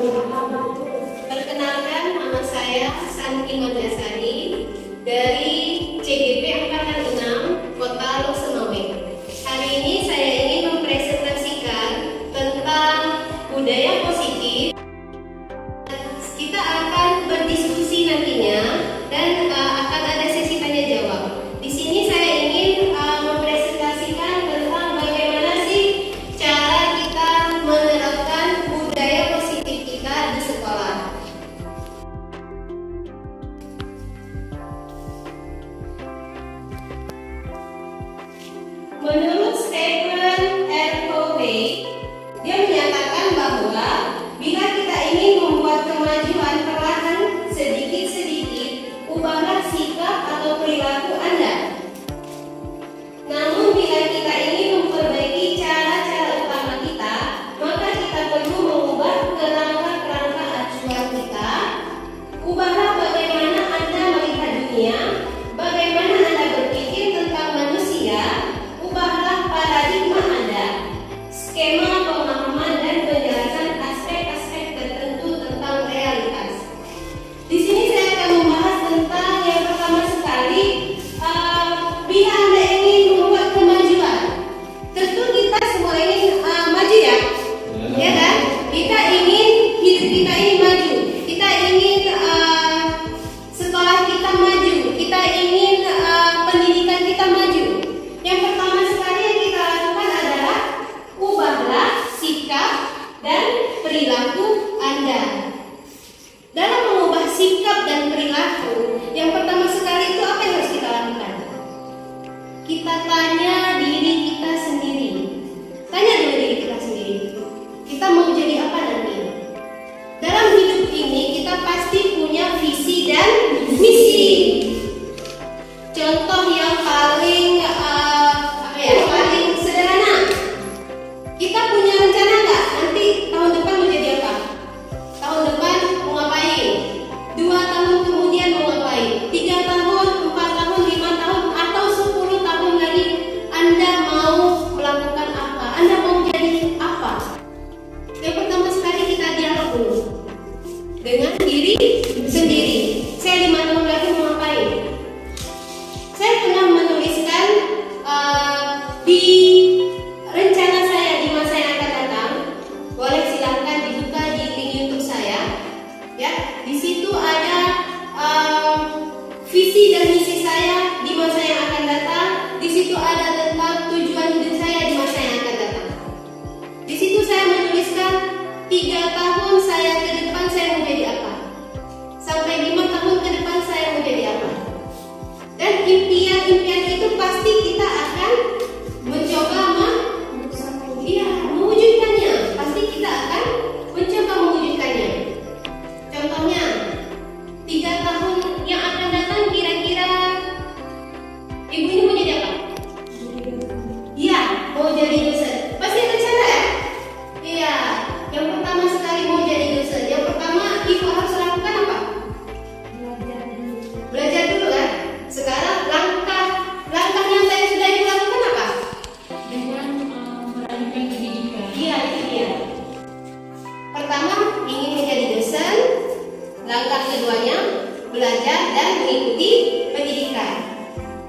Perkenalkan, nama saya Santi Mandasari dari CGP Angkatan 6 Kota Loksemawe. Hari ini saya ingin mempresentasikan tentang budaya positif. Kita akan berdiskusi nantinya dan akan ada sesi tanya jawab. Di sini saya ingin mempresentasikan tentang bagaimana sih cara kita menerapkan budaya positif kita di sekolah. Menurut Stephen R. Covey, dia menyatakan bahwa bila kita ingin membuat kemajuan perlahan sedikit-sedikit, ubahlah sikap atau perilaku Anda. Namun bila kita ingin memperbaiki cara-cara utama kita, maka kita perlu mengubah kerangka-kerangka acuan kita. Ubahlah bagaimana Anda melihat dunia, bagaimana Anda berpikir tentang manusia. Ubahlah paradigma Anda, skema pemahaman dan penjelasan aspek-aspek tertentu tentang realitas. Di sini saya akan membahas tentang yang pertama sekali, bila Anda ingin membuat kemajuan, tentu kita semua ingin maju ya, ya kan? Kita ingin hidup kita ini maju, kita ingin sekolah kita maju, kita ingin pendidikan kita maju. Yang pertama sekali yang kita lakukan adalah ubahlah sikap dan perilaku Anda. Dalam mengubah sikap dan perilaku, yang pertama sekali itu apa yang harus kita lakukan? Kita tanya diri kita sendiri. Tanya dulu diri kita sendiri. Kita mau jadi apa nanti? Dalam hidup ini kita pasti punya visi dan misi. Contoh yang paling paling sederhana, kita punya rencana nggak nanti tahun depan mau jadi apa? Tahun depan mau ngapain? 2 tahun kemudian mau ngapain? 3 tahun, 4 tahun, 5 tahun, atau 10 tahun lagi Anda mau melakukan apa? Anda mau jadi apa? Yang pertama sekali kita dialog dulu dengan diri sendiri. Saya 5 tahun lagi mau ngapain? Saya pernah menuliskan di rencana saya di masa yang akan datang. Boleh silahkan dibuka di link YouTube saya. Ya, di situ ada visi dan misi saya di masa yang akan datang. Di situ ada tentang tujuan hidup saya di masa yang akan datang. Di situ saya menuliskan 3 tahun saya ke depan saya mau jadi apa, sampai 5 tahun ke depan saya mau jadi apa. Dan impian-impian itu pasti kita akan mencoba mewujudkannya. Pasti kita akan mencoba mewujudkannya. Contohnya, 3 tahun yang akan datang kira-kira ibu ini mau jadi apa? Iya, mau jadi dosen. Pasti rencana ya? Iya, yang pertama sekali mau jadi dosen. Yang pertama ibu harus lakukan apa? Belajar dulu kan? Sekarang langkah yang saya sudah ibu lakukan apa? Dengan melanjutkan pendidikan. Iya, itu dia. Pertama, ingin menjadi dosen. Langkah keduanya, belajar dan mengikuti pendidikan.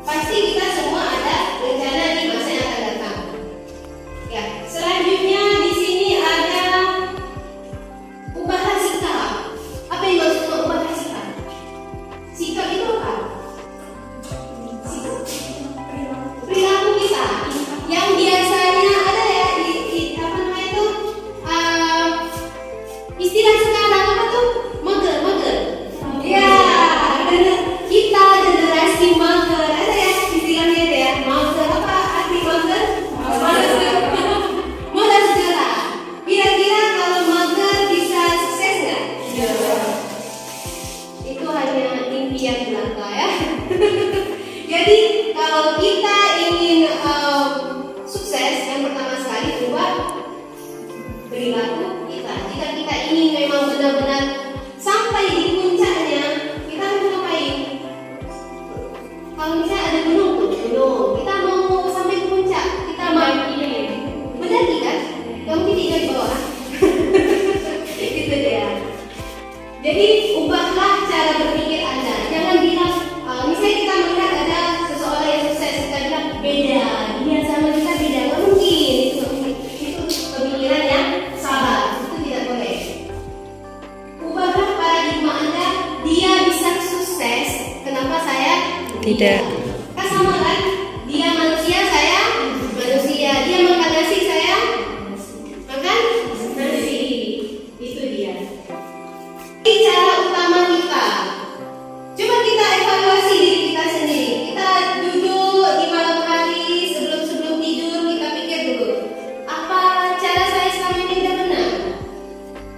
Pasti kita semua ada rencana di masa yang akan datang. Ya, selanjutnya di sini ada ubahlah sikap. Apa yang maksud ubahlah sikap? Sikap itu apa? Perilaku kita yang biasanya ada ya di apa namanya itu istilah sekarang apa tuh, mager ya, kita generasi mager, ada ya istilahnya itu ya, mager. Apa arti mager? Malas segala. Kira-kira kalau mager bisa sukses nggak? Itu hanya impian belaka ya. Jadi kalau kita ingin sukses, yang pertama sekali ubah perilaku kita. Jika kita ingin memang benar-benar Jadi ubahlah cara berpikir Anda. Jangan bilang, misalnya kita melihat ada seseorang yang sukses, kita bilang beda, dia sama kita beda, nggak mungkin. Itu pemikiran yang salah. Itu tidak boleh. Ubahlah paradigma Anda. Dia bisa sukses, kenapa saya Tidak. Kan sama kan? Dia manusia, saya manusia. Dia makan nasi, saya makan nasi. Itu dia. Ini cara utama kita. Coba kita evaluasi diri kita sendiri. Kita duduk di malam hari sebelum tidur, kita pikir dulu, apa cara saya selama ini tidak benar?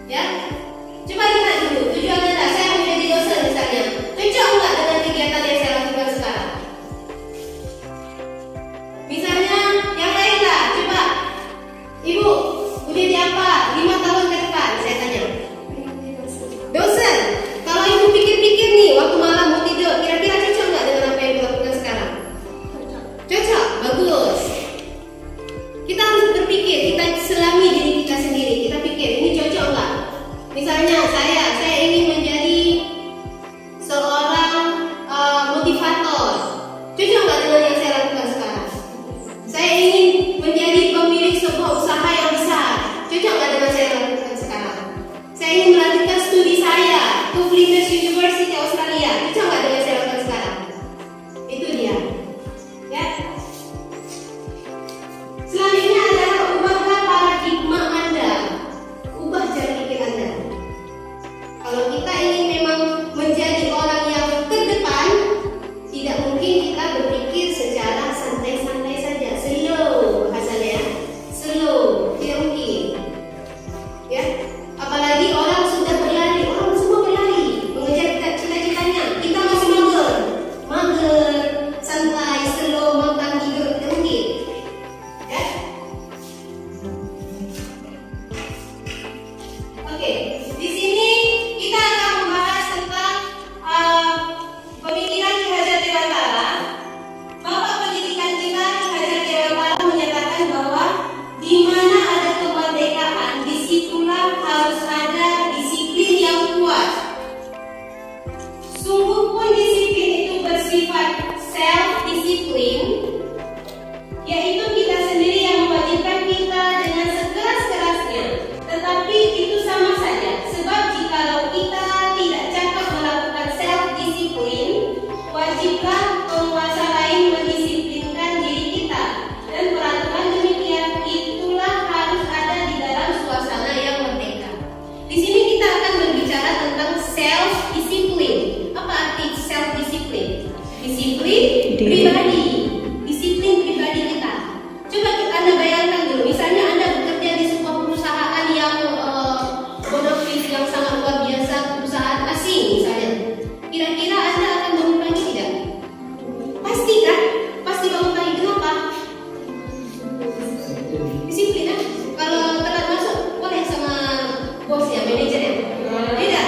Ya, coba lihat dulu. Tujuan Anda, saya mau jadi dosen misalnya. Cocok nggak dengan kegiatan yang saya lakukan sekarang? Misalnya yang lain lah. Coba, Ibu, mau jadi apa 5 tahun ke depan? Saya tanya. Dosen, kalau Ibu pikir-pikir nih waktu malam mau tidur, kira-kira cocok nggak dengan apa yang Ibu lakukan sekarang? Cocok, bagus. Kita harus berpikir, kita selami diri kita sendiri. Kita pikir ini cocok nggak? Misalnya saya ingin menjadi seorang motivator. Cocok nggak dengan yang saya lakukan sekarang? Saya ingin menjadi pemilik sebuah usaha yang besar. Cocok nggak dengan saya lakukan sekarang? Saya ingin melanjutkan studi saya ke Flinders University Australia. Cocok nggak dengan saya lakukan sekarang? Itu dia. Ya. Selanjutnya adalah ubahlah paradigma Anda. Ubah cara pikir Anda. Kalau kita ingin memang menjadi orang yang terdepan, tidak mungkin kita berpikir secara santai-santai saja, slow bahasanya ya, slow, tidak mungkin. Ya, apalagi orang sudah berlari, orang semua berlari mengejar cita-citanya. Kita masih mager, santai, slow, makan tidur, tidak mungkin. Ya. Oke, di sini kita akan membahas tentang pemikiran Ki Hajar Dewantara. Bapak pendidikan kita Ki Hajar Dewantara menyatakan bahwa di mana ada kemerdekaan, disitulah harus ada disiplin yang kuat. Sungguh pun disiplin itu bersifat self-disiplin, yaitu kita sendiri yang mewajibkan kita dengan sekeras-kerasnya. Tetapi itu sama saja, sebab jikalau kita tidak cakap melakukan self-disiplin, wajiblah penguasa lain mendisiplinkan diri kita. Dan peraturan demikian itulah harus ada di dalam suasana yang merdeka. Di sini kita akan berbicara tentang self-disiplin. Apa arti self-disiplin? Disiplin pribadi. Disiplin pribadi kita. Coba Anda bayangkan dulu, misalnya Anda bekerja di sebuah perusahaan yang bonafit, yang sangat luar biasa, perusahaan asing misalnya. Kira-kira Anda akan bangun pagi tidak? Pasti kan? Pasti bangun pagi. Kenapa? Disiplin kan? Kalau telat masuk, boleh sama bosnya, manajernya? Tidak?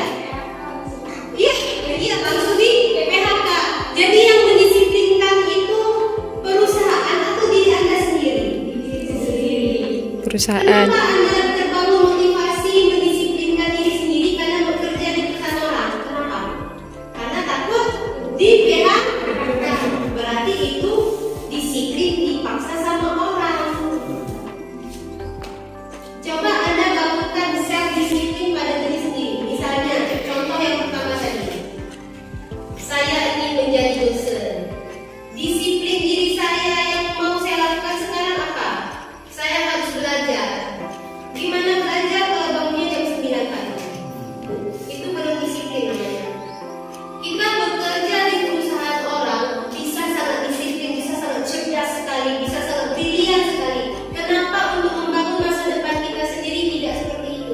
Iya, langsung di PHK. Jadi yang mendisiplinkan itu perusahaan atau diri Anda sendiri? Perusahaan. Kenapa Anda terbangun motivasi mendisiplinkan diri sendiri karena bekerja di perusahaan orang? Kenapa? Karena takut di PHK. Berarti itu disiplin dipaksa sama orang. Coba Anda bangunkan self-disiplin pada diri sendiri. Misalnya, contoh yang pertama tadi. Saya ingin menjadi dosen. Disiplin diri saya yang mau saya lakukan sekarang apa? Saya harus belajar. Gimana belajar kalau bangunnya jam 9 pagi? Itu perlu disiplin namanya. Kita bekerja di perusahaan orang bisa sangat disiplin, bisa sangat cerdas sekali, bisa sangat brilian sekali. Kenapa untuk membangun masa depan kita sendiri tidak seperti itu?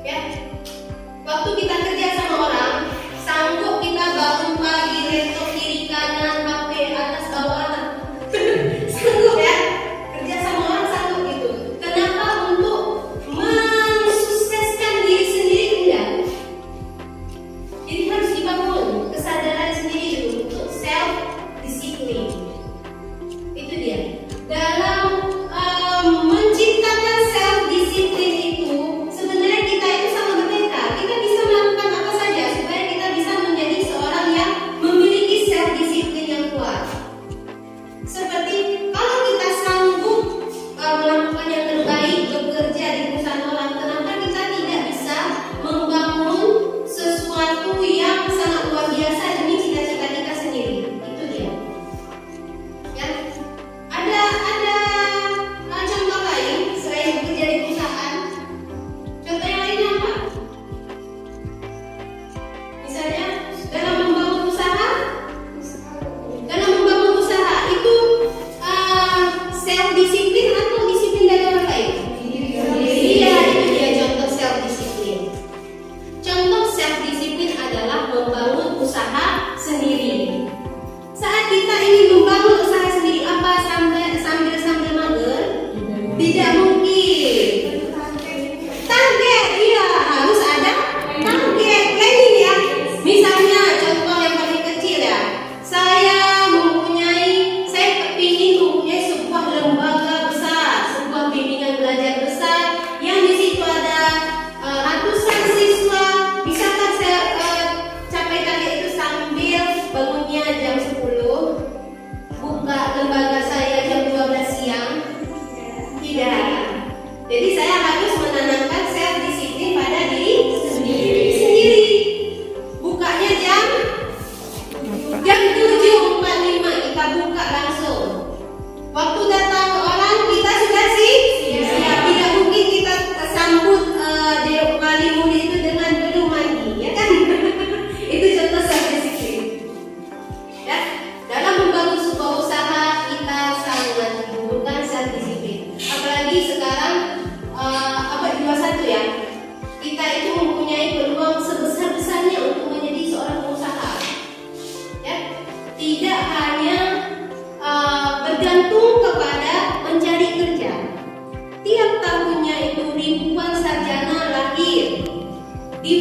Ya, waktu kita kerja sama orang, sanggup kita bangun pagi, laptop kiri kanan, HP atas bawah, sanggup ya? Kerja sama orang sanggup gitu. Kenapa untuk mensukseskan diri sendiri enggak? Jadi harus dibangun kesadaran sendiri dulu untuk self-discipline. Itu dia. Dalam menciptakan self-discipline itu, sebenarnya kita itu sangat merdeka.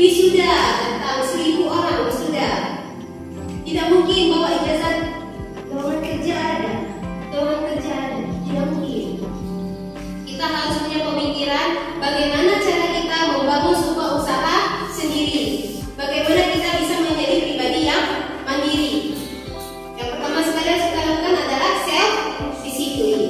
wisuda, datang 1000 orang wisuda. Tidak mungkin bawa ijazah lowongan kerja ada, tidak mungkin. Kita harus punya pemikiran bagaimana cara kita membangun sebuah usaha sendiri, bagaimana kita bisa menjadi pribadi yang mandiri. Yang pertama sekali harus kita lakukan adalah self disiplin.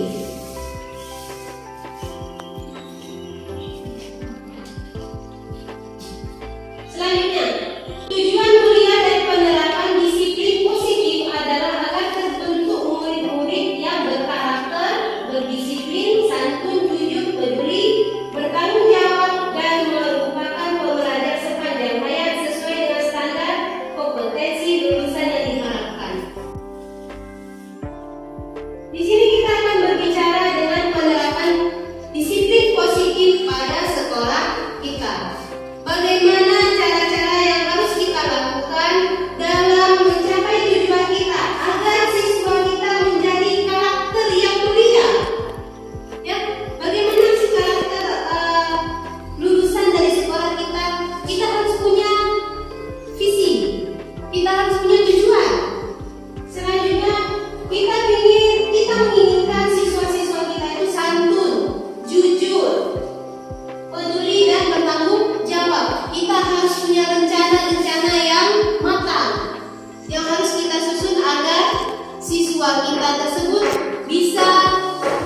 Selanjutnya, tujuan kuliah dari penerapan disiplin positif adalah agar terbentuk murid-murid yang berkarakter, berdisiplin, santun, jujur, peduli, bertanggung jawab, dan merupakan pembelajar sepanjang hayat sesuai dengan standar kompetensi lulusan yang diharapkan. Di sini kita akan berbicara dengan penerapan disiplin positif pada sekolah kita. Bagaimana cara-cara yang harus kita lakukan dalam mencapai tujuan kita agar siswa kita menjadi karakter yang mulia. Ya, bagaimana sih karakter lulusan dari sekolah kita? Kita harus punya visi, kita harus punya tujuan. Selanjutnya, kita menginginkan siswa-siswa kita itu santun, jujur, peduli, dan bertanggung jawab. Kita harus punya rencana-rencana yang matang yang harus kita susun agar siswa kita tersebut bisa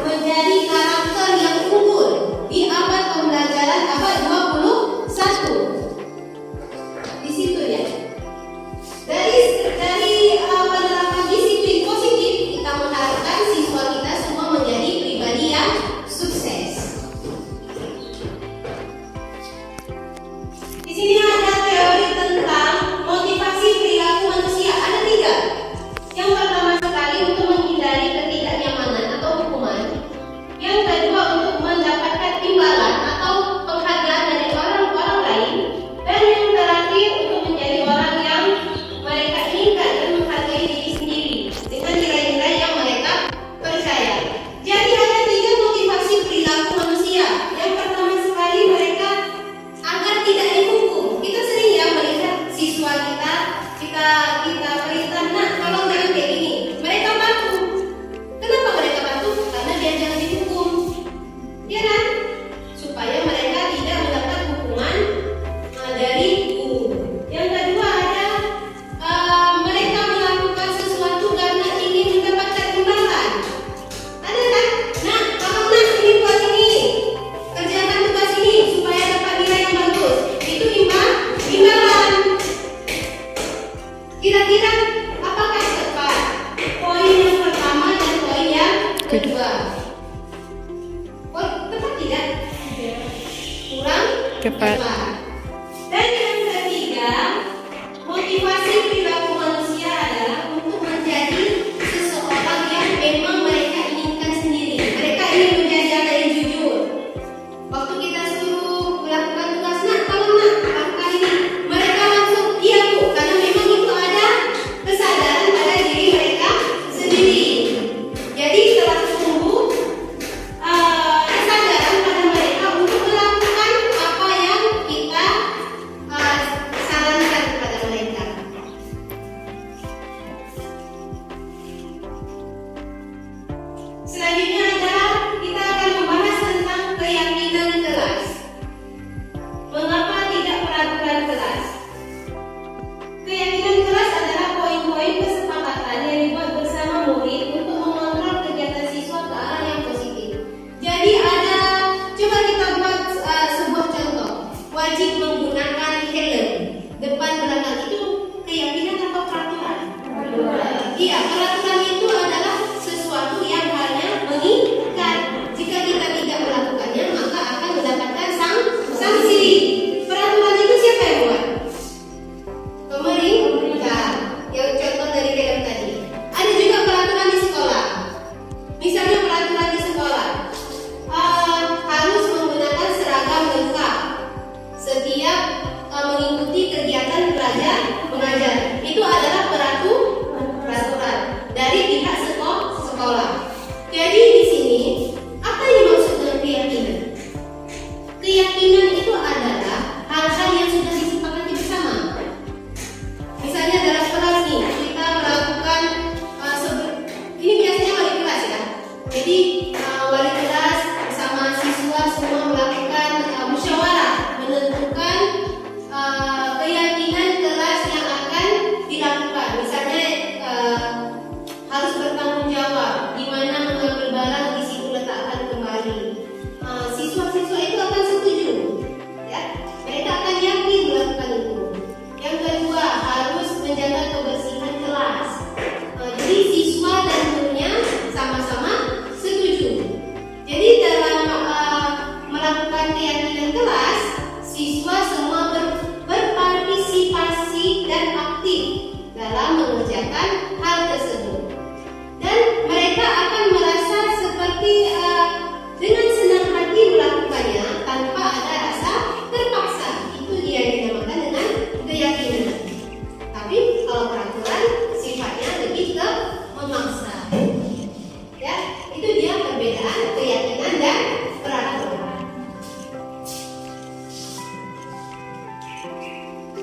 menjadi karakter yang unggul di abad pembelajaran abad 21. Di situ ya. Dari penerapan disiplin positif, kita mengharapkan siswa kita semua menjadi pribadi yang sukses. Di sini ada teori tentang motivasi perilaku manusia. Ada 3. Yang pertama sekali untuk menghindari ketidaknyamanan atau hukuman. Yang kedua untuk mendapatkan imbalan atau penghargaan dari orang-orang lain. Dan yang terakhir untuk menjadi orang yang mereka inginkan dan menghargai diri sendiri dengan nilai-nilai yang mereka percaya. Jadi ada 3 motivasi perilaku manusia. Yang pertama sekali mereka agar tidak dihukum. Kita sering ya melihat siswa kita perintah, nah kalau jangan kayak gini, mereka patuh. Kenapa mereka patuh? Karena dia jangan dihukum, ya kan? Supaya mereka tidak mendapat hukuman dari guru. Yang kedua ada mereka melakukan sesuatu karena ingin mendapatkan imbalan. Ada kan? Nah, kalau ini buat ini, kerjakan tugas ini supaya dapat nilai yang bagus. Itu imbalan. Kira-kira apakah tepat? Poin yang pertama dan poin yang kedua. Tepat tidak? Kurang Tepat. Dan yang ketiga, motivasi perilaku manusia adalah untuk menjadi seseorang yang memang mereka inginkan sendiri. Mereka ingin menjadi anak yang jujur. Waktu kita suruh melakukan tugas, nak lakukan ini, mereka langsung iya bu, karena memang itu ada kesadaran pada diri mereka sendiri. Jadi telah tumbuh kesadaran pada mereka untuk melakukan apa yang kita sarankan kepada mereka. Selanjutnya adalah kita akan membahas tentang keyakinan kelas. Mengapa tidak peraturan kelas? Keyakinan kelas adalah poin-poin kesepakatan yang dibuat bersama murid untuk mengontrol kegiatan siswa ke arah yang positif. Jadi coba kita buat sebuah contoh. Wajib menggunakan helm depan belakang, itu keyakinan atau peraturan? Iya, peraturan itu adalah sesuatu yang hanya mengikat. Jika kita tidak melakukannya, maka akan mendapatkan sanksi. Peraturan itu siapa yang buat?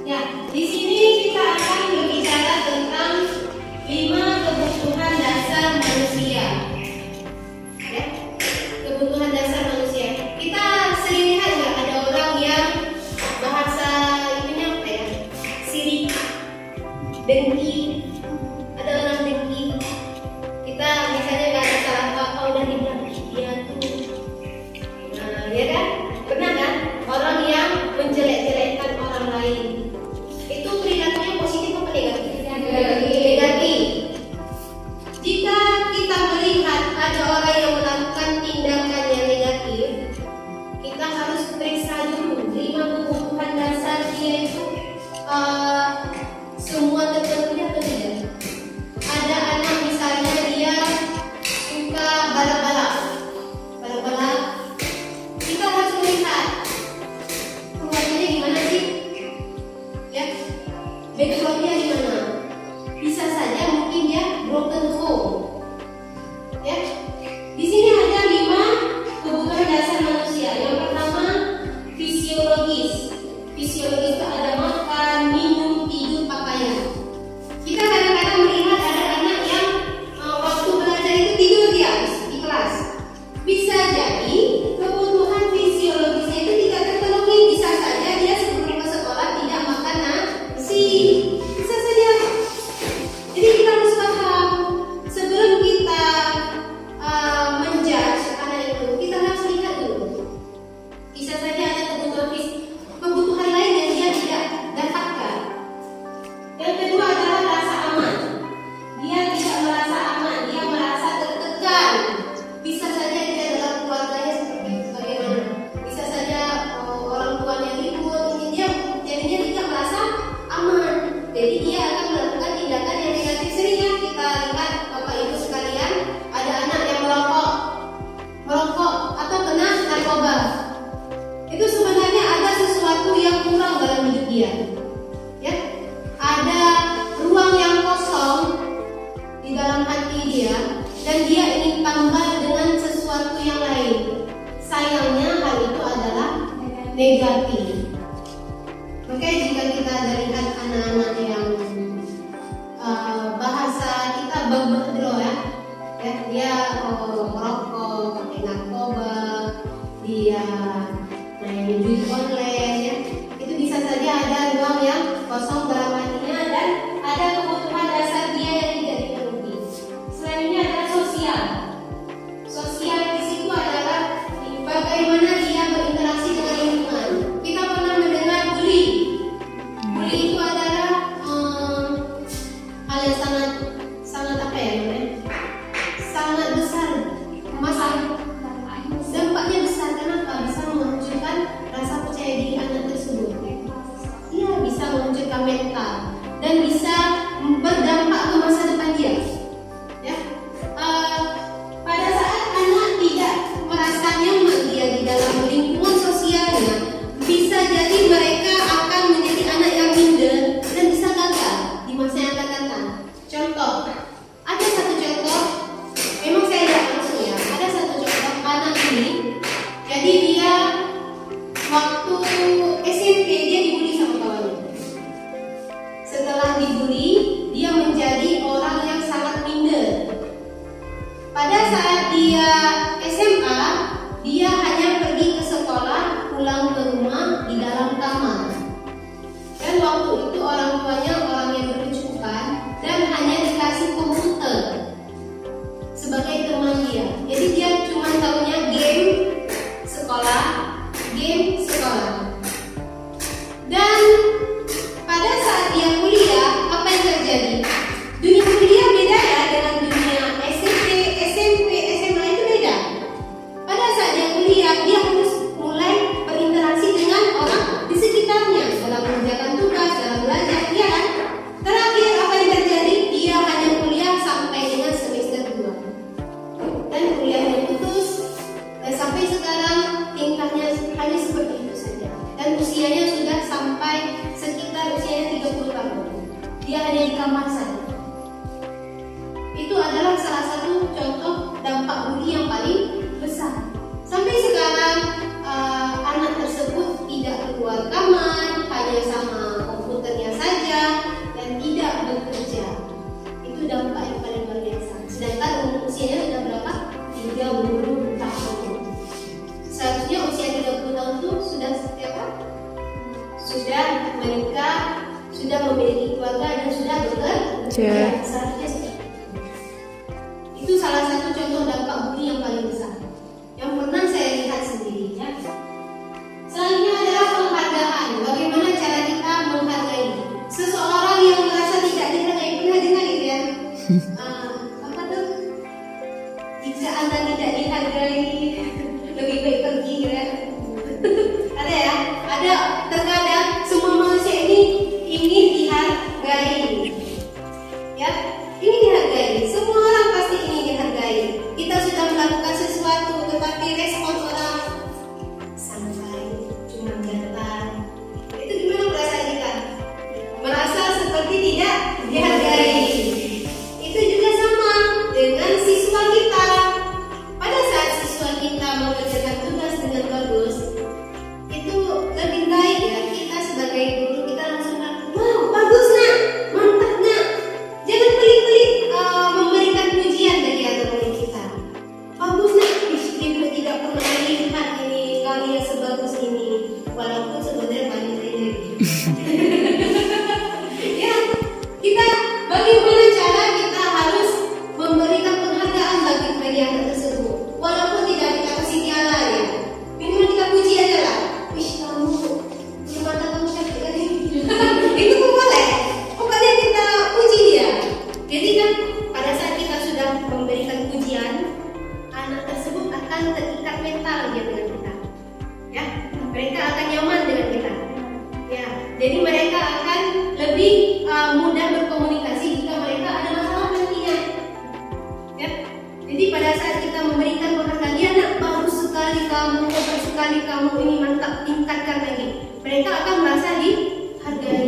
Ya, di sini kita akan berbicara tentang 5 kebutuhan dasar manusia. Ya, kebutuhan dasar manusia. Kita sering lihat nggak ada orang yang bahasa ininya apa ya? Sirik, dengki. Ada orang dengki. Kita misalnya nggak ada salah apa udah dibilang dia tuh. Nah, ya kan? Pernah kan? Orang yang menjelek-jelekkan orang lain. Itu perilakunya positif apa negatif? Negatif. Jika kita melihat ada orang yang melakukan tindakan yang negatif, kita harus periksa dulu 5 kebutuhan dasar dia itu semua terpenuhi atau tidak. Ada anak misalnya dia suka balap-balap, kita harus melihat keluarganya gimana sih, ya, backgroundnya gimana. Bisa saja mungkin dia broken home, ya. Di sini ada 5 kebutuhan dasar manusia. Yang pertama fisiologis. Fisiologis itu ada makan, minum, tidur, pakaian. Kita kadang-kadang melihat ada anak yang waktu belajar itu tidur dia di kelas. Bisa jadi kebutuhan fisiologisnya itu tidak terpenuhi. Bisa saja dia sebelum ke sekolah tidak makan nasi. Bisa saja. Jadi kita harus paham sebelum kita menjudge anak itu, kita harus lihat dulu. Bisa saja ada kebutuhan lain yang dia tidak dapatkan. Yang kedua adalah rasa aman. Dia tidak merasa aman, dia merasa tertekan. Bisa saja dia dalam keluarganya seperti bagaimana. Bisa saja orang tuanya ribut, dia jadinya tidak merasa aman. Jadi dia akan melakukan tindakan yang negatif. Seringnya kita lihat Bapak Ibu sekalian, ada anak yang merokok atau kena narkoba. Itu sebenarnya ada sesuatu yang kurang dalam hidup dia. Ya, ada ruang yang kosong di dalam hati dia dan dia ingin tambah dengan sesuatu yang lain. Sayangnya hal itu adalah negatif. Oke, jika kita lihat anak-anak yang bahasa kita berbedro ya, dia merokok, pakai narkoba, dia main judi online ya, itu bisa saja ada ruang yang kosong dalam hatinya dan ada kebutuhan dasar dia yang tidak dipenuhi. Selain ini adalah sosial. Sosial di situ adalah bagaimana dia berinteraksi dengan lingkungan. Kita pernah mendengar bully. Bully itu adalah hal yang sangat apa ya namanya? Sangat besar. Masalah dampaknya besar. Kenapa? Bisa memunculkan rasa percaya diri anak tersebut. Dia bisa memunculkan mental dan bisa berdampak ke masa depan dia. Ya, pada saat anak tidak merasa nyaman dia di dalam lingkungan sosialnya, bisa jadi mereka akan menjadi anak yang minder dan bisa gagal di masa yang akan datang. Contoh, ada satu contoh, memang saya lihat langsung ya, ada satu contoh anak ini, jadi dia waktu SMP dia dibully sama kawannya. Setelah dibully, dia menjadi orang yang sangat minder. Pada saat dia SMA, dia hanya pergi ke sekolah, pulang ke rumah di dalam kamar. Dan waktu itu orang tuanya orang yang berkecukupan dan hanya dikasih komputer sebagai teman dia. Jadi dia cuma tahunya game sekolah. Dan pada saat dia kuliah, apa yang terjadi? Dunia kuliah beda ya dengan dunia SMP, SMA itu beda. Pada saat dia kuliah, dia harus mulai berinteraksi dengan orang di sekitarnya dalam mengerjakan tugas, dalam belajar, ya kan? Terakhir apa yang terjadi? Dia hanya kuliah sampai dengan semester 2 dan kuliahnya putus. Dan sampai sekarang tingkahnya hanya seperti itu saja. Dan usianya sudah sampai sekitar usianya 30 tahun. Dia hanya di kamar saja. Itu adalah salah satu contoh dampak bully yang paling besar. Sampai sekarang anak tersebut tidak keluar kamar, hanya sama komputer menikah, sudah memiliki keluarga dan sudah bekerja. Seharusnya seperti itu. Itu salah satu contoh dampak bully yang paling besar yang pernah saya lihat sendiri ya. Selanjutnya adalah penghargaan. Bagaimana cara kita menghargai seseorang yang merasa tidak dihargai? Pernah dengar gitu ya? Apa tuh? Jika Anda tidak dihargai, lebih baik pergi gitu ya. Ada ya? Ada. Terkadang semua manusia ini ingin dihargai. Ya, ingin dihargai. Semua orang pasti ingin dihargai. Kita sudah melakukan sesuatu, tetapi respon orang santai, cuma jantan. Itu gimana perasaan kita? Merasa seperti tidak dihargai. Itu juga sama dengan siswa kita. Pada saat siswa kita mengerjakan tugas dengan bagus, itu lebih baik ya kita sebagai guru kita langsung wow bagus nak, mantap nak. Jangan pelit-pelit memberikan pujian bagi anak-anak kita. Bagus nak, ibu tidak pernah melihat ini karya sebagus ini, walaupun sebenarnya banyak ini. Ya, kita bagaimana cara kita harus memberikan penghargaan bagi anak tersebut, walaupun tidak kita kasih piala ya. Minimal kita puji aja lah. Wih kamu, mata kamu cantik kan ini. Itu pun boleh. Pokoknya kita puji dia. Jadi kan pada saat kita sudah memberikan pujian, anak tersebut akan terikat mental dia dengan kita. Ya, mereka akan nyaman dengan kita. Ya, jadi mereka akan lebih mudah berkomunikasi jika mereka ada masalah nantinya. Ya, jadi pada saat kita memberikan penghargaan, ya nak bagus sekali kamu, hebat sekali kamu, ini mantap, tingkatkan lagi. Mereka akan merasa dihargai.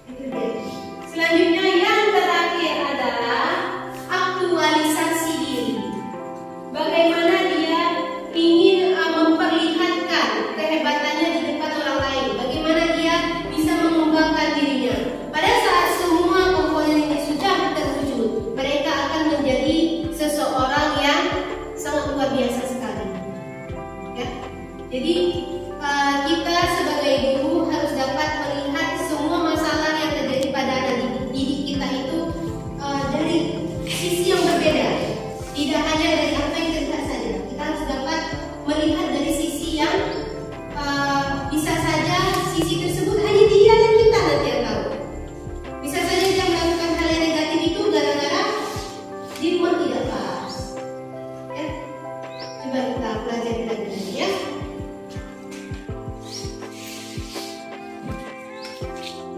Itu dia. Selanjutnya yang terakhir adalah aktualisasi diri. Bagaimana dia ingin memperlihatkan kehebatannya di depan orang lain. Bagaimana dia bisa mengembangkan dirinya. Pada saat semua komponen ini sudah terwujud, mereka akan menjadi seseorang yang sangat luar biasa sekali. Ya. Jadi kita sebagai guru harus dapat melihat semua masalah yang terjadi pada anak didik kita itu dari sisi yang berbeda. Tidak hanya dari apa yang terlihat saja. Kita harus dapat melihat dari sisi yang bisa saja sisi tersebut hanya dia dan kita nanti yang tahu. Bisa saja dia melakukan hal yang negatif itu gara-gara di rumah tidak pas. Ya. Coba kita pelajari lagi ya.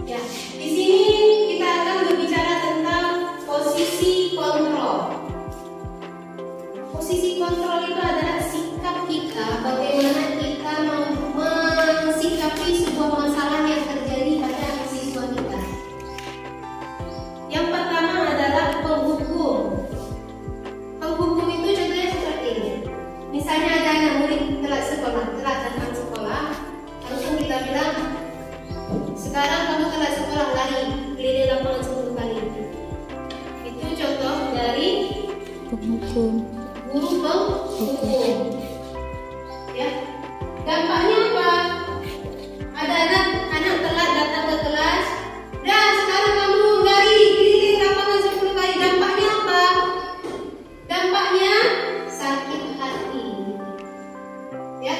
Ya, di sini kita akan berbicara tentang posisi kontrol. Posisi kontrol itu adalah sikap kita, bagaimana kita mensikapi sebuah masalah yang terjadi pada siswa kita. Yang pertama adalah penghukum. Penghukum itu contohnya seperti ini. Misalnya ada anak murid telat datang sekolah, langsung kita bilang, sekarang kamu telat sekolah, lari keliling lapangan 10 kali. Itu contoh dari Penghukum. guru penghukum. Ya, dampaknya apa? Ada anak telat datang ke kelas, dah sekarang kamu lari keliling lapangan 10 kali. Dampaknya apa? Dampaknya sakit hati. Ya,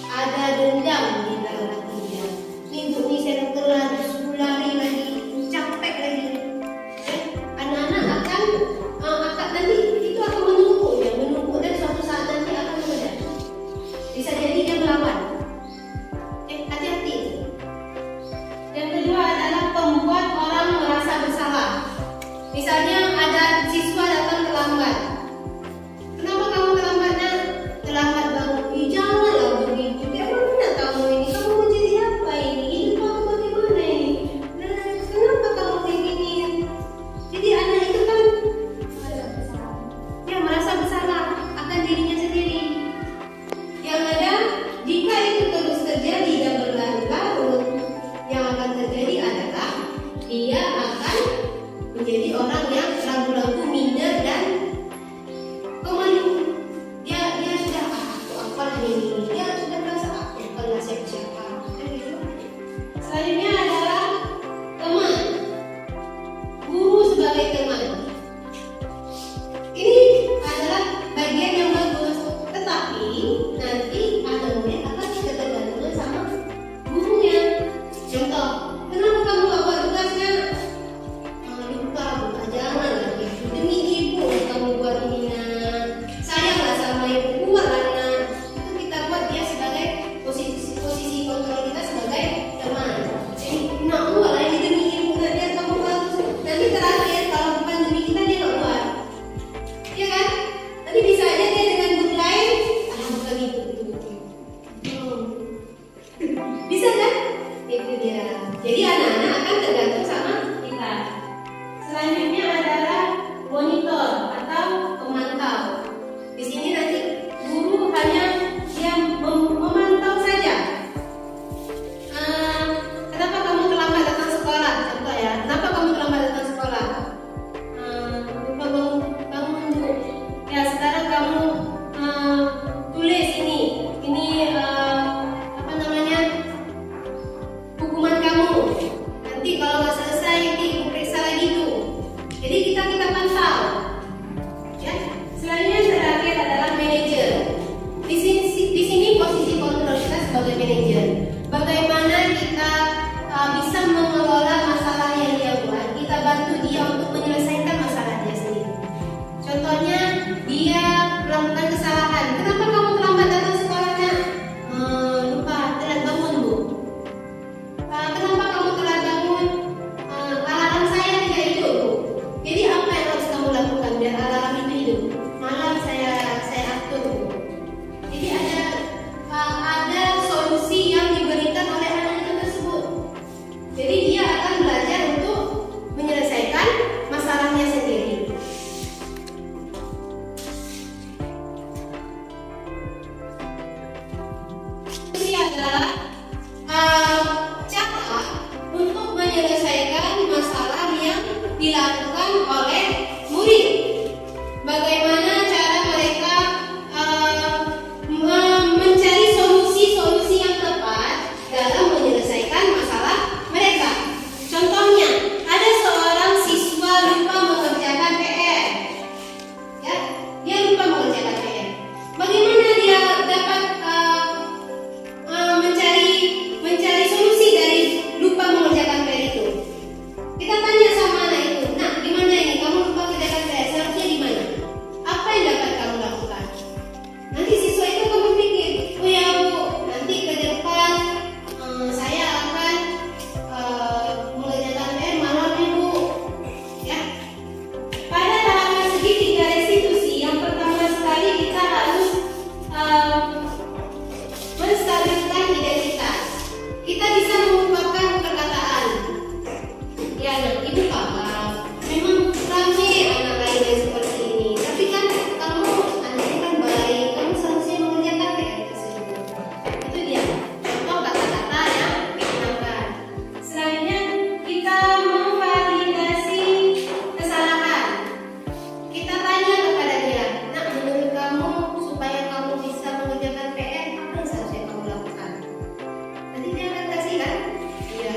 ada dendam di dalam hati dia. Minggu ini saya telat, suruh lari lagi, capek lagi. Ya, anak-anak akan nanti itu akan menumpuk dan suatu saat nanti akan meledak. Bisa jadi dia melawan. Hati-hati. Yang kedua adalah membuat orang merasa bersalah. Misalnya ada siswa datang terlambat. Kenapa kamu terlambat nak? Terlambat bangun. Janganlah begitu. Dia mana kamu ini? Kamu mau jadi apa ini? Hidup kamu bagaimana ini? Nah, kenapa kamu kayak gini? Jadi anak itu kan dia merasa bersalah akan dirinya sendiri. Yang ada, jika itu terus terjadi dan berlarut-larut, yang akan terjadi adalah dia akan menjadi orang yang ragu-ragu, minder Selanjutnya adalah teman. Guru sebagai teman. Ini adalah bagian yang bagus, tetapi nanti ada murid akan ketergantungan sama gurunya. Contoh, kenapa kamu gak buat tugasnya? Lupa, jangan lagi. Demi ibu kamu buat ini. Sayanglah sama ibu, buatlah. Itu kita buat dia sebagai posisi kontrol kita sebagai teman. Jadi, nak buat lagi demi ibu nanti kamu bagus. Nanti terakhir kalau bukan demi kita dia nggak buat. Iya kan? Nanti bisa aja dia dengan guru lain, bukan itu. Bisa kan? Itu dia. Jadi anak-anak akan tergantung sama kita. Selanjutnya adalah monitor atau pemantau. Di sini nanti guru hanya dia memantau saja. Kenapa kamu terlambat datang sekolah? Contoh ya. Kenapa kamu terlambat datang sekolah? Lupa bangun Bu. Ya sekarang kamu tulis ini. Ini apa namanya? Hukuman kamu. Nanti kalau nggak selesai diperiksa lagi tuh. Jadi kita pantau. Ya. Selanjutnya terakhir adalah manajer. Di sini posisi kontrol kita sebagai manajer. Bagaimana kita bisa mengelola masalah yang dia buat. Kita bantu dia untuk menyelesaikan masalah dia sendiri. Contohnya dia melakukan kesalahan. Kenapa kamu terlambat datang sekolahnya? Lupa, telat bangun Bu. Kenapa kamu telat bangun? Alarm saya tidak hidup Bu. Jadi apa yang harus kamu lakukan biar alarm itu hidup? Malam saya atur Bu. Jadi ada solusi yang diberikan oleh anak itu tersebut. Jadi dia akan belajar untuk menyelesaikan masalahnya sendiri. Ini adalah cara untuk menyelesaikan masalah yang dilakukan oleh murid. Bagaimana cara mereka mencari solusi yang tepat dalam menyelesaikan masalah mereka. Contohnya, ada seorang siswa lupa mengerjakan PR. Ya, dia lupa mengerjakan PR. Bagaimana dia dapat mencari solusi dari lupa mengerjakan PR itu? Kita tanya sama anak itu, "Nak, gimana ini? Kamu lupa mengerjakan PR, seharusnya di mana? Apa yang dapat kamu lakukan?" Nanti siswa itu akan berpikir, "Oh ya Bu, nanti ke depan saya akan mengerjakan PR malam Bu." Ya. Pada tahapan segitiga restitusi, yang pertama sekali kita harus menstabilkan identitas. Kita bisa mengungkapkan perkataan. Ya, nah, Ibu paham. Memang rame anak lain yang seperti ini. Tapi kan kamu anaknya kan baik, kamu seharusnya mengerjakan PR tersebut. Itu dia. Contoh kata-kata yang digunakan. Selanjutnya kita memvalidasi kesalahan. Kita tanya kepada dia, "Nak, menurut kamu supaya kamu bisa mengerjakan PR, apa yang seharusnya kamu lakukan?" Nanti dia akan kasih kan? Iya.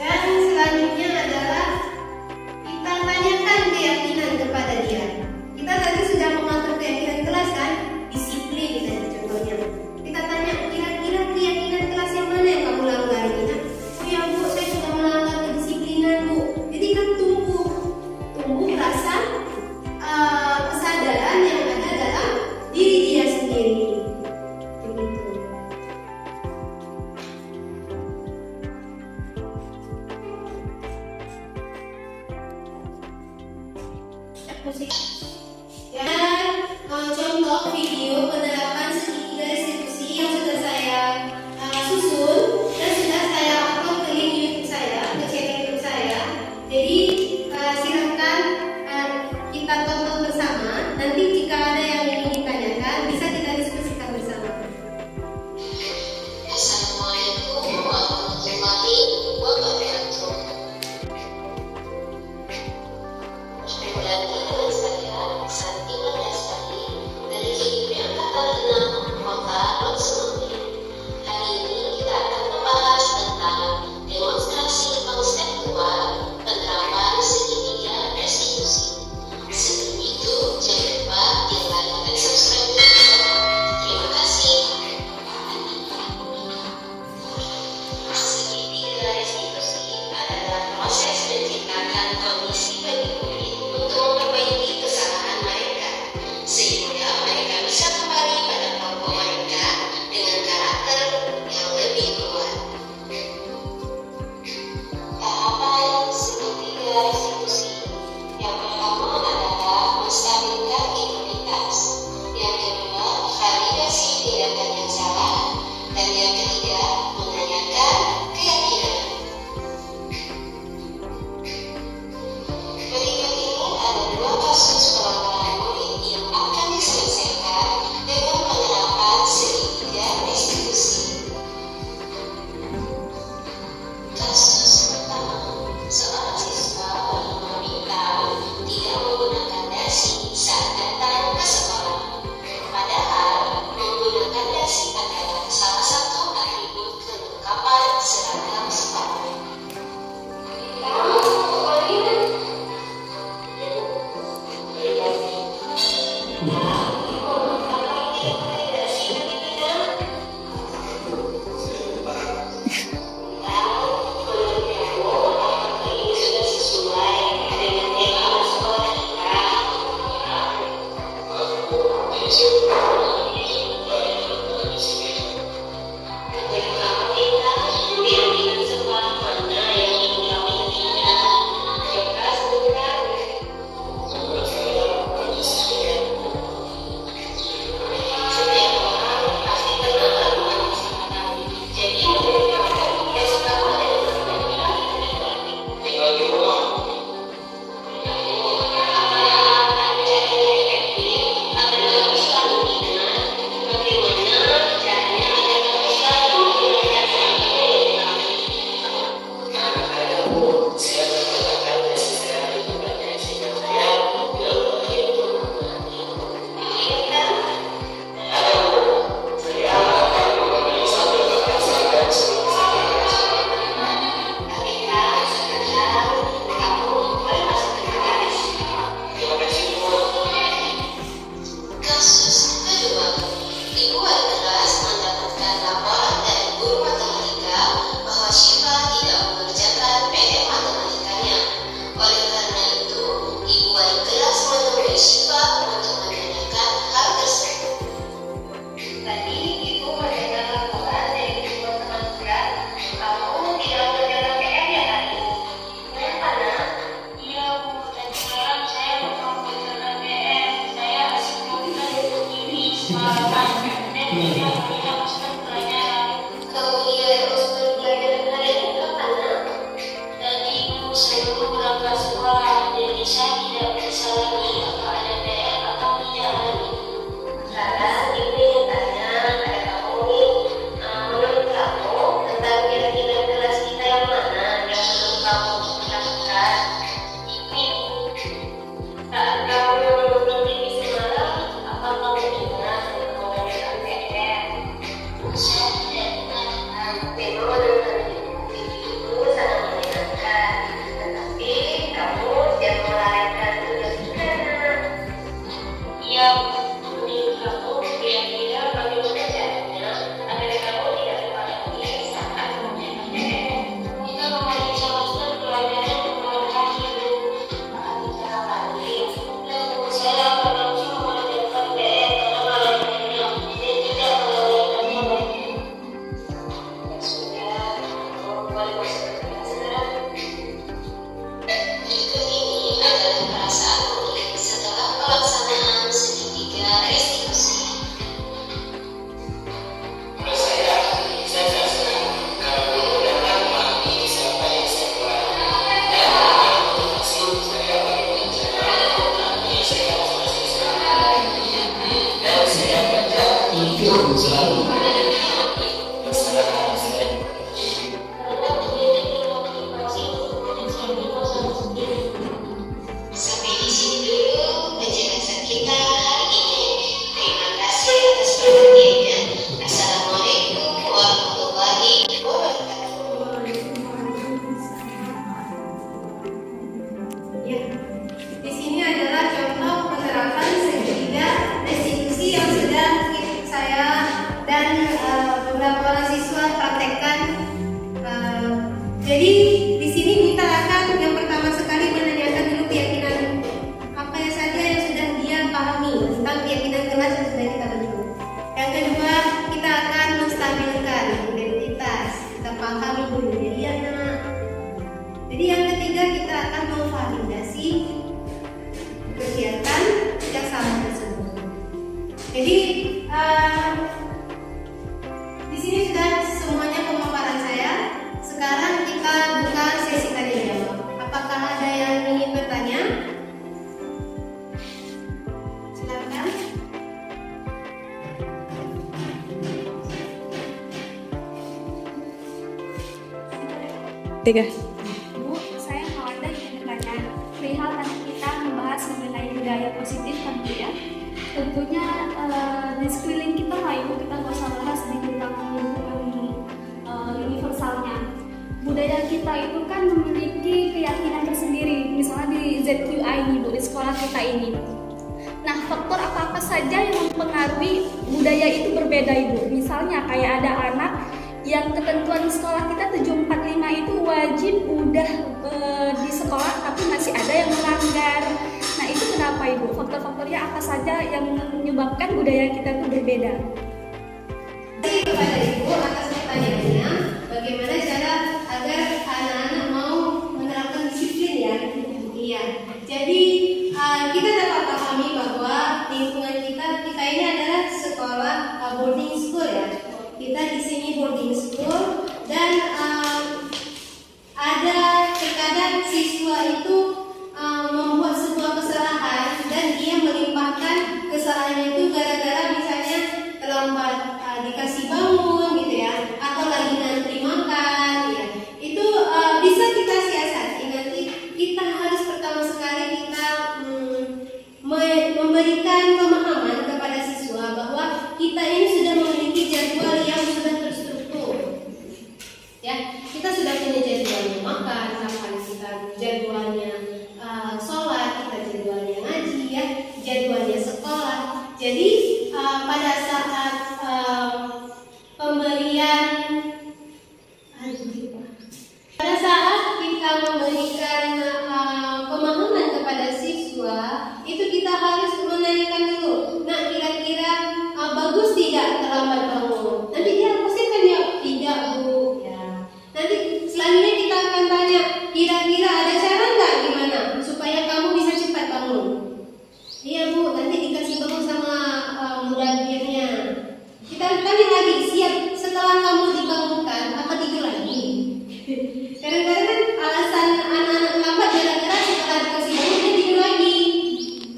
Dan selanjutnya adalah kita tanyakan keyakinan kepada dia. Kita tadi sudah mengatur keyakinan kelas kan? Disiplin tadi contohnya. Kita tanya, kira-kira keyakinan kelas yang mana yang kamu langgar ini? Nah, "Oh ya Bu, saya sudah melanggar kedisiplinan Bu." Jadi kan tumbuh rasa kesadaran yang ada dalam diri dia sendiri. Begitu. Musik. Dan contoh video penerapan segitiga restitusi yang sudah saya susun dan sudah saya upload ke link YouTube saya, ke channel YouTube saya. Jadi silakan kita tonton bersama. Nanti jika ada yang ingin ditanyakan, bisa kita diskusikan bersama. Assalamualaikum warahmatullahi wabarakatuh. Bertemu lagi dengan saya, Santi Mandasari, dari GIP Angkatan Jadi di sini kita akan yang pertama sekali menanyakan dulu keyakinan apa yang saja yang sudah dia pahami tentang keyakinan kelas yang sudah kita bentuk. Yang kedua, kita akan menstabilkan identitas, kita pahami dulu jadi anak. Jadi yang ketiga, kita akan memvalidasi kegiatan yang sama tersebut. Jadi di sini sudah semuanya pemaparan saya. Sekarang kita buka sesi tanya jawab. Apakah ada yang ingin bertanya? Silakan. Tiga. Bu, saya Mawanda ingin bertanya perihal tadi kita membahas mengenai budaya positif kan Bu ya. Tentunya di sekeliling kita lah Ibu, kita nggak usah bahas di tentang universalnya. Budaya kita itu kan memiliki keyakinan tersendiri, misalnya di ZQI nih Bu, di sekolah kita ini. Nah, faktor apa-apa saja yang mempengaruhi budaya itu berbeda Ibu? Misalnya kayak ada anak yang ketentuan sekolah kita 745 itu wajib udah di sekolah tapi masih ada yang melanggar. Nah itu kenapa Ibu? Faktor-faktornya apa saja yang menyebabkan budaya kita itu berbeda? Terima kasih kepada Ibu atas pertanyaannya. Bagaimana cara agar anak-anak mau menerapkan disiplin ya? Iya. Jadi kita dapat pahami bahwa lingkungan kita ini adalah sekolah boarding school ya. Kita di sini boarding school dan ada terkadang siswa itu membuat sebuah kesalahan dan dia melimpahkan kesalahannya itu gara-gara misalnya terlambat dikasih bangun gitu ya, atau lagi ngantri makan ya. Itu bisa kita siasati. Nanti kita harus pertama sekali kita memberikan pemahaman kepada siswa bahwa kita ini sudah memiliki jadwal yang sudah terstruktur. Ya, kita sudah punya jadwalnya makan, kapan kita jadwalnya sholat, kita jadwalnya ngaji ya, jadwalnya sekolah. Jadi pada saat pada saat kita memberikan pemahaman kepada siswa, itu kita harus menanyakan dulu. Nah, kira-kira bagus tidak terlambat bangun? Nanti dia pasti akan jawab tidak Bu. Ya. Nanti selanjutnya kita akan tanya, kira-kira ada cara nggak gimana supaya kamu bisa cepat bangun? Iya Bu, nanti dikasih bangun sama mudabbirnya. Kita tanya lagi, siap setelah kamu dibangunkan apa tidur lagi? Kadang-kadang kan alasan anak-anak lambat gara-gara setelah dikasih bangun dia tidur lagi.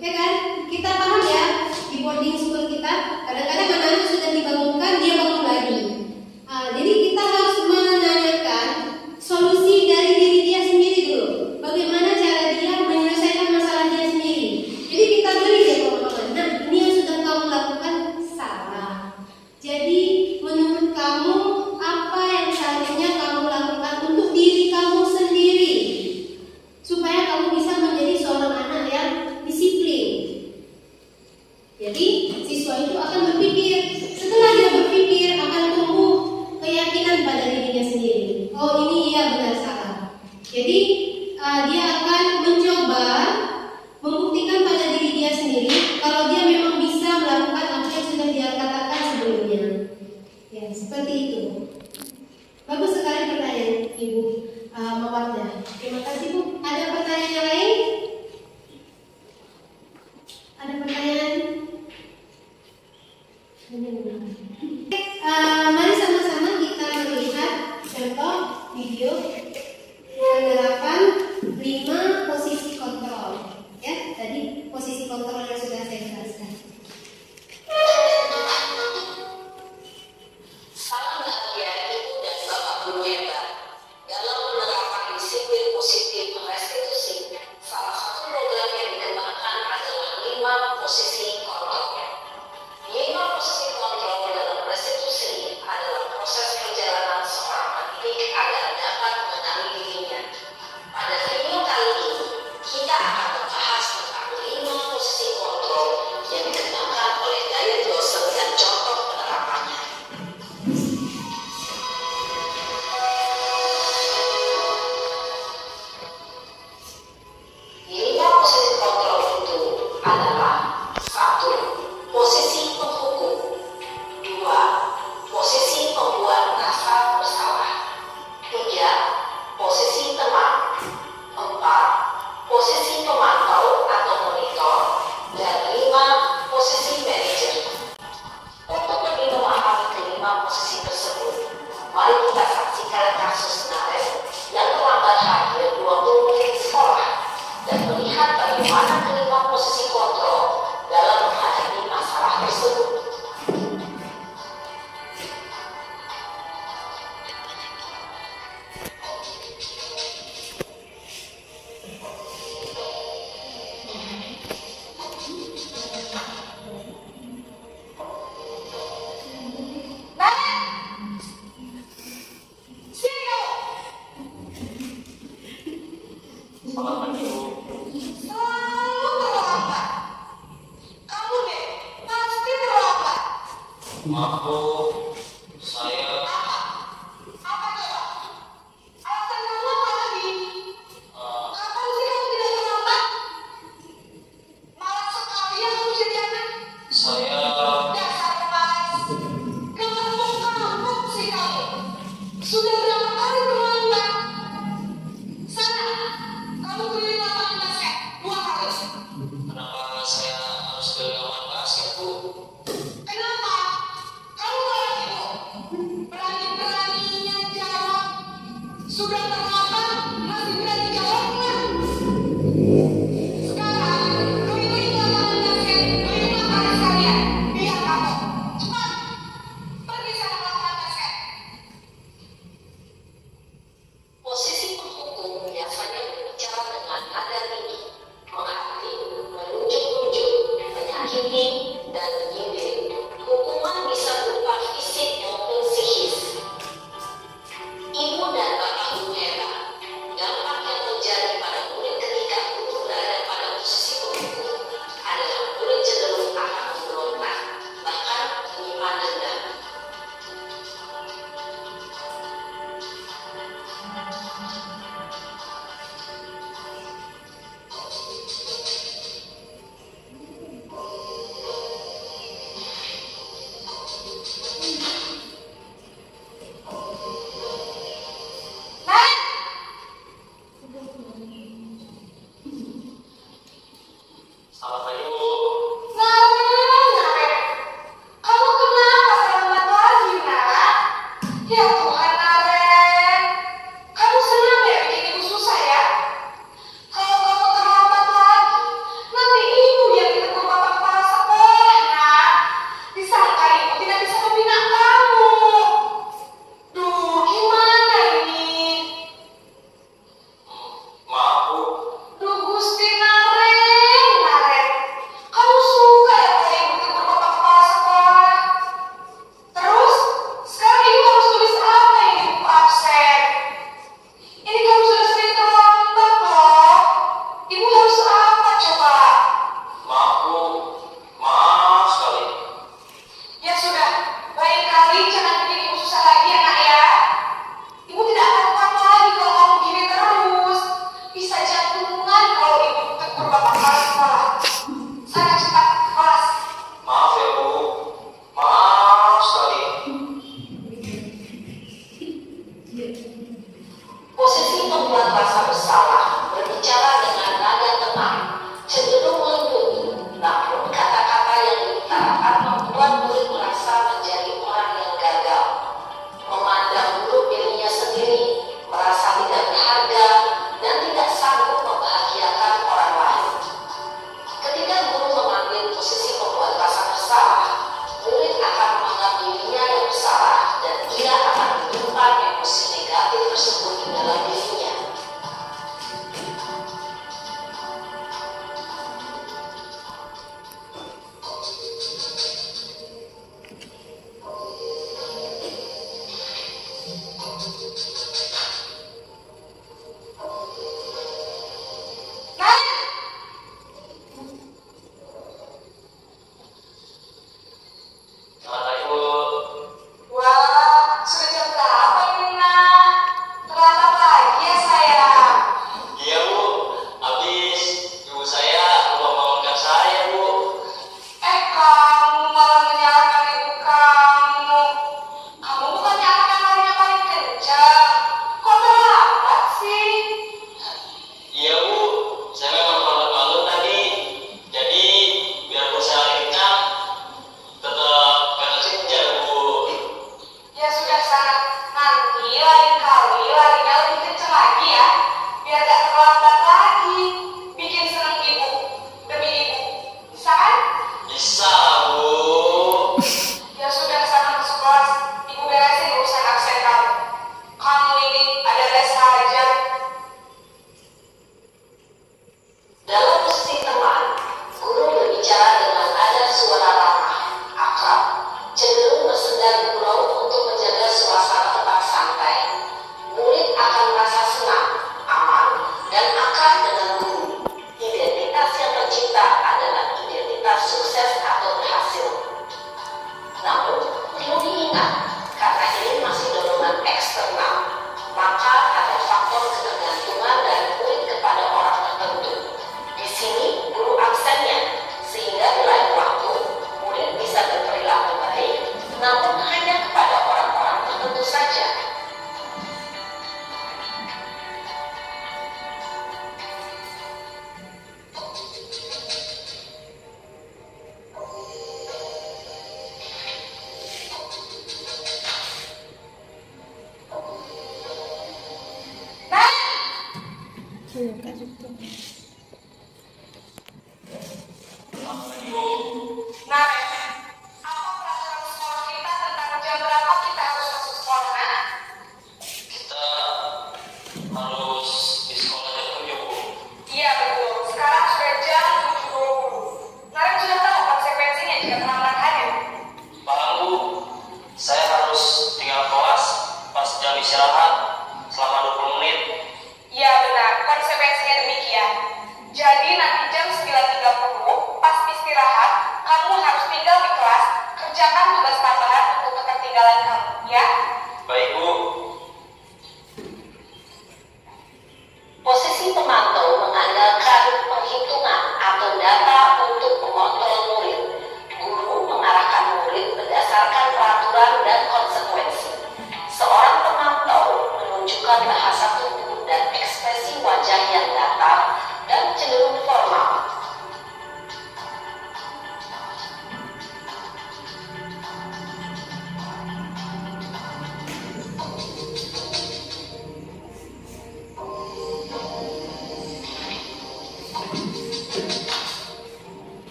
Ya kan? Kita paham ya, di boarding school kita kadang-kadang anak-anak sudah dibangunkan dia bangun lagi. Jadi kita harus menanyakan solusi dari diri dia sendiri dulu. Bagaimana cara dia menyelesaikan masalah dia sendiri. Jadi kita beri dia pemahaman. Nah, ini yang sudah kamu lakukan salah. Jadi menurut kamu apa yang seharusnya kamu lakukan untuk diri kamu sendiri supaya kamu bisa menjadi seorang anak yang disiplin. Jadi siswa itu akan berpikir, setelah dia berpikir akan tumbuh keyakinan pada dirinya sendiri. Oh ini iya benar salah. Jadi dia akan mencoba membuktikan pada diri dia sendiri kalau dia memang bisa melakukan apa yang sudah dia katakan sebelumnya. Ya seperti itu. Bagus sekali pertanyaan Ibu Mawaddah. Terima kasih Bu. Ada pertanyaan yang lain? Ada pertanyaan? Mari sama-sama kita melihat contoh video penerapan 5 posisi kontrol. Ya, tadi posisi kontrol yang sudah saya jelaskan. Salam bahagia Ibu dan Bapak Guru hebat. Dalam menerapkan disiplin positif restitusi, salah satu program yang dikembangkan adalah 5 posisi kontrol. 5 posisi kontrol dalam restitusi adalah proses perjalanan seorang pendidik agar dapat mengenali dirinya. Pada video kali ini, kita akan membahas tentang 5 posisi kontrol yang dikembangkan oleh Dayat Blossom dan contoh penerapannya. 5 posisi kontrol itu adalah 1. Posisi penghukum. 2. Posisi pembuat merasa bersalah. 3. Posisi teman. 4. Posisi pemantau atau monitor. Dan 5. Posisi manajer. Untuk lebih memahami kelima posisi tersebut, mari kita saksikan kasus Nares yang terlambat hadir 20 menit sekolah dan melihat bagaimana kelima posisi kontrol dalam menghadapi masalah tersebut. Sino? Sudah berapa kali terlambat? Sana, kamu keliling lapangan basket 2 kali. Kenapa saya harus ke lapangan basket, Bu? Kenapa? Kamu marah ibu. Berani-beraninya jawab. Sudah terlambat, masih berani jawabnya. Sekarang, keliling lapangan basket 5 kali sekalian. Biar kamu. Cepat. Pergi sana ke lapangan basket. Posisi penghukum biasanya berbicara dengan nada tinggi, menghakimi, menunjuk-nunjuk, menyakiti, dan menyindir. Hukuman bisa berupa fisik maupun psikis. Ibu dan bapak guru hebat. Dampak yang terjadi pada murid ketika guru berada pada posisi penghukum adalah murid cenderung akan memberontak, bahkan menyimpan dendam. Naik! Selamat pagi, Bu. Naren, kamu kenapa terlambat lagi, Nak? Ya Tuhan, Naren. Kamu senang ya bikin ibu susah ya? Kalau kamu terlambat lagi, nanti ibu yang ditegur bapak kepala sekolah, Nak. Disangka ibu tidak bisa membina kamu. Duh, gimana ini? Maaf, Bu. Duh, Gusti Naren. Kamu suka ya kalau ibu tegur bapak kepala sekolah? Terus, sekarang ibu harus tulis apa ini di buku absen? Ini kamu sudah sering terlambat loh. Ibu harus apa coba? Maaf, Bu. Maaf sekali. Ya sudah, lain kali jangan bikin ibu susah lagi ya, Nak ya. Ibu tidak akan kuat lagi kalau kamu gini terus. Bisa jantungan kalau ibu tegur bapak kepala sekolah. Sana cepat ke kelas. Maaf ya, Bu. Maaf sekali. Posisi membuat rasa bersalah, berbicara dengan nada tenang, cenderung lembut, namun kata-kata yang diutarakan membuat murid merasa menjadi orang yang gagal, memandang buruk dirinya sendiri, merasa tidak berharga, dan tidak sanggup membahagiakan orang lain. Ketika guru mengambil posisi membuat rasa bersalah, murid akan menganggap dirinya yang bersalah dan ia akan menyimpan emosi negatif tersebut di dalam dirinya. Iya, Kak, gitu. Nah, apa peraturan sekolah kita tentang jam berapa kita harus masuk sekolah, Nak? Kita harus di sekolah jam 7, Bu. Iya betul, sekarang sudah jam 7.20. Naren sudah tahu konsekuensinya jika terlambat hadir. Paham, Bu? Saya harus tinggal kelas pas jam istirahat selama 20 menit. Iya benar, konsekuensinya demikian. Jadi nanti jam 9.30 pas istirahat, kamu harus tinggal di kelas, kerjakan tugas tambahan untuk ketertinggalan kamu, ya? Baik, Bu. Posisi pemantau mengandalkan perhitungan atau data untuk mengontrol murid. Guru mengarahkan murid berdasarkan peraturan dan konsekuensi. Seorang pemantau menunjukkan bahasa tubuh dan ekspresi wajah yang datar dan cenderung formal.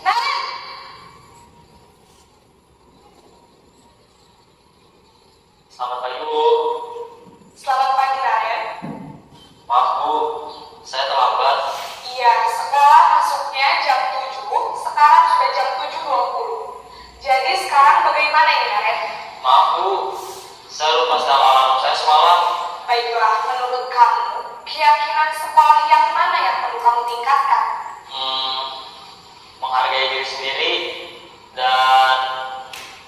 Naren! Selamat pagi, Bu. Selamat pagi, Naren. Maaf, Bu. Saya terlambat. Iya, sekolah masuknya jam 7, sekarang sudah jam 7.20. Jadi sekarang bagaimana ini, Naren? Maaf, Bu. Saya lupa setel alarm saya semalam. Baiklah, menurut kamu, keyakinan sekolah yang mana yang perlu kamu tingkatkan? Menghargai diri sendiri dan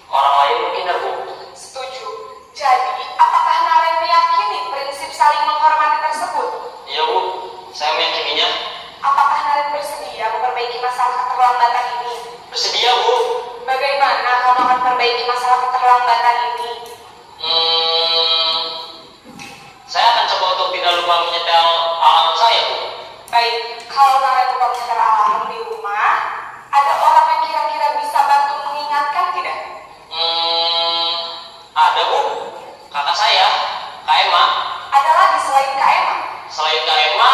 orang lain mungkin, ya, Bu. Setuju. Jadi, apakah Naren meyakini prinsip saling menghormati tersebut? Iya, Bu. Saya meyakininya. Apakah Naren bersedia memperbaiki masalah keterlambatan ini? Bersedia, Bu. Bagaimana kamu akan memperbaiki masalah keterlambatan ini? Saya akan coba untuk tidak lupa menyetel alarm saya, Bu. Baik, kalau Naren lupa menyetel alarm di rumah, ada orang yang kira-kira bisa bantu mengingatkan tidak? Ada, Bu. Kakak saya, Kak Emma. Ada lagi selain Kak Emma? Selain Kak Emma,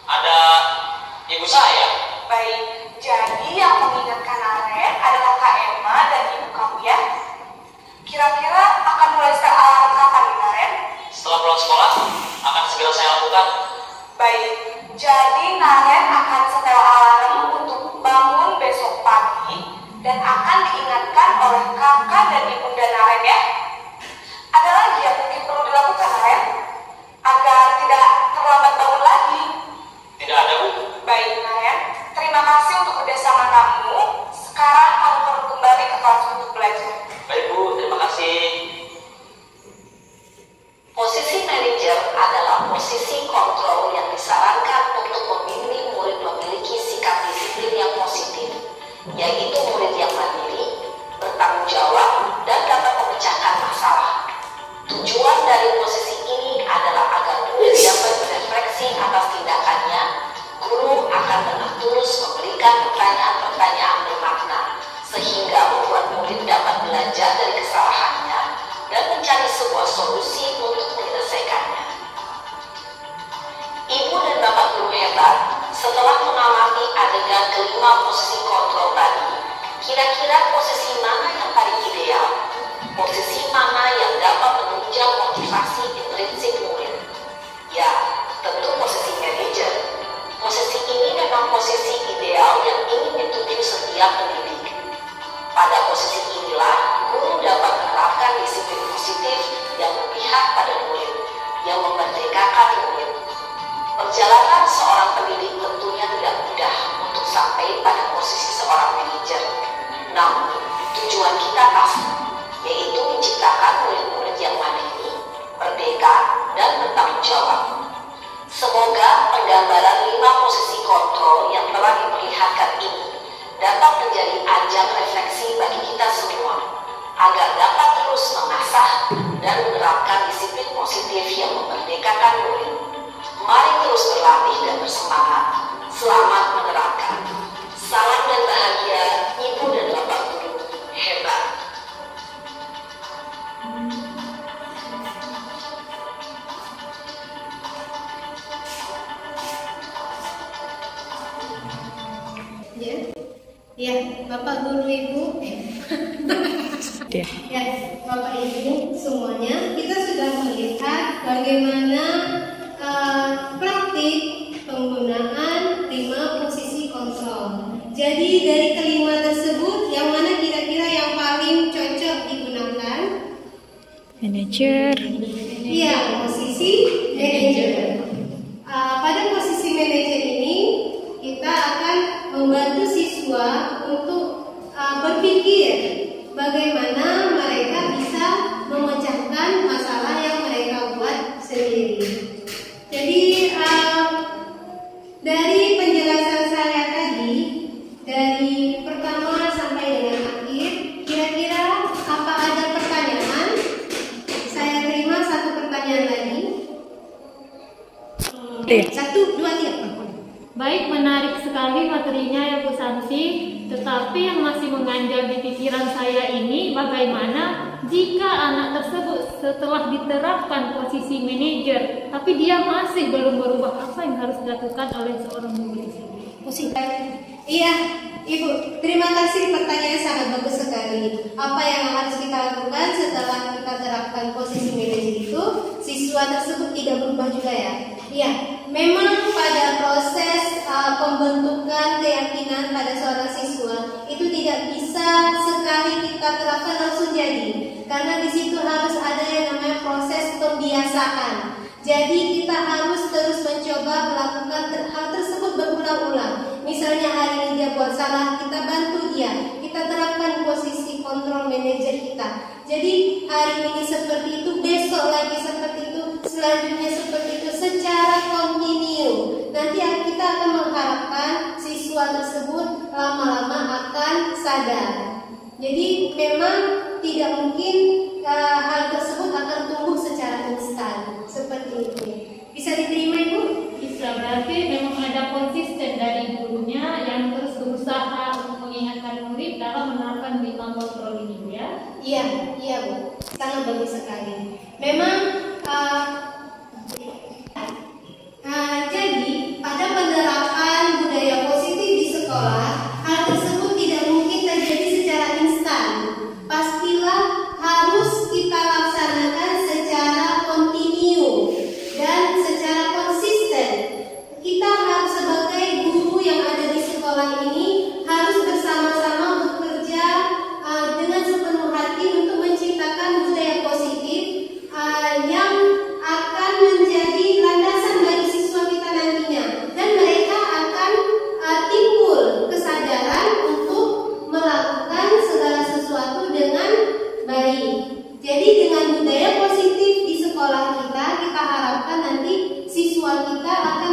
ada ibu saya. Baik, jadi yang mengingatkan Naren adalah Kak Emma dan ibu kamu, ya? Kira-kira akan mulai setel alarm kapan nih, Naren? Setelah pulang sekolah, akan segera saya lakukan. Baik, jadi Naren akan setel alarm untuk bangun besok pagi dan akan diingatkan oleh kakak dan ibunda Naren, ya? Ada lagi yang mungkin perlu dilakukan, Naren? Agar tidak terlambat bangun lagi. Tidak ada, Bu. Baik, Naren. Terima kasih untuk kerjasama kamu. Sekarang kamu perlu kembali ke kelas untuk belajar. Baik, Bu. Terima kasih. Posisi manajer adalah posisi kontrol yang disarankan untuk membimbing murid memiliki sikap disiplin yang positif, yaitu murid yang mandiri, bertanggung jawab, dan dapat memecahkan masalah. Tujuan dari posisi ini adalah agar murid dapat berefleksi atas tindakannya. Guru akan terus memberikan pertanyaan-pertanyaan bermakna, sehingga membuat murid dapat belajar dari kesalahannya dan mencari sebuah solusi untuk menyelesaikannya. Ibu dan Bapak guru hebat, setelah mengamati adegan kelima posisi kontrol tadi, kira-kira posisi mana yang paling ideal? Posisi mana yang dapat menunjang motivasi intrinsik murid? Ya, tentu posisi manajer. Posisi ini memang posisi ideal yang ingin dituju setiap pendidik. Pada posisi inilah, guru dapat menerapkan disiplin positif yang memihak pada murid, yang memerdekakan murid. Perjalanan seorang pendidik tentunya tidak mudah untuk sampai pada posisi seorang manajer. Namun, tujuan kita pasti, yaitu menciptakan murid-murid yang mandiri, merdeka, dan bertanggung jawab. Semoga penggambaran 5 posisi kontrol yang telah diperlihatkan ini dapat menjadi ajang refleksi bagi kita semua, agar dapat terus mengasah dan menerapkan disiplin positif yang memerdekakan murid. Mari terus berlatih dan bersemangat. Selamat menerapkan. Salam dan bahagia, Ibu dan Bapak Guru hebat. Bapak Guru Ibu, ya Bapak Ibu semuanya, kita sudah melihat bagaimana praktik penggunaan 5 posisi kontrol. Jadi dari kelima tersebut, yang mana kira-kira yang paling cocok digunakan? Manajer. Iya, posisi manajer. Pada posisi manajer ini kita akan membantu siswa untuk berpikir bagaimana mereka bisa memecahkan masalah yang mereka buat sendiri. Jadi dari penjelasan saya tadi, dari pertama sampai dengan akhir, kira-kira apa ada pertanyaan? Saya terima satu pertanyaan lagi. 1, 2, 3. Baik, menarik sekali materinya ya Bu Santi, tetapi yang masih mengganjal di pikiran saya ini bagaimana jika anak tersebut setelah diterapkan posisi manajer, tapi dia masih belum berubah, apa yang harus dilakukan oleh seorang guru di sini? Iya, Ibu, terima kasih, pertanyaan sangat bagus sekali. Apa yang harus kita lakukan setelah kita terapkan posisi manajer itu, siswa tersebut tidak berubah juga ya? Iya, memang pada proses pembentukan keyakinan pada seorang siswa itu tidak bisa sekali kita terapkan langsung jadi, karena di situ harus ada yang namanya proses pembiasaan. Jadi kita harus terus mencoba melakukan hal tersebut berulang-ulang. Misalnya hari ini dia buat salah, kita bantu dia, kita terapkan posisi kontrol manajer kita. Jadi hari ini seperti itu, besok lagi seperti itu, selanjutnya seperti itu secara kontinu. Nanti kita akan mengharapkan siswa tersebut lama-lama akan sadar. Jadi memang tidak mungkin hal tersebut akan tumbuh secara instan seperti itu. Bisa diterima Ibu? Bisa, berarti memang ada konsisten dari gurunya yang terus berusaha untuk mengingatkan murid dalam menerapkan 5 kontrol ini ya. Iya Bu, sangat bagus sekali. Memang jadi pada penerapan budaya positif di sekolah, hal tersebut tidak mungkin terjadi secara instan. Pastilah harus kita laksanakan secara kontinu dan secara konsisten. Kita harus sebagai guru yang ada di sekolah ini harus bersama-sama bekerja dengan sepenuh hati untuk menciptakan budaya positif yang akan menjadi landasan bagi siswa kita nantinya, dan mereka akan timbul kesadaran untuk melakukan segala sesuatu dengan baik. Jadi dengan budaya positif di sekolah kita harapkan nanti siswa kita akan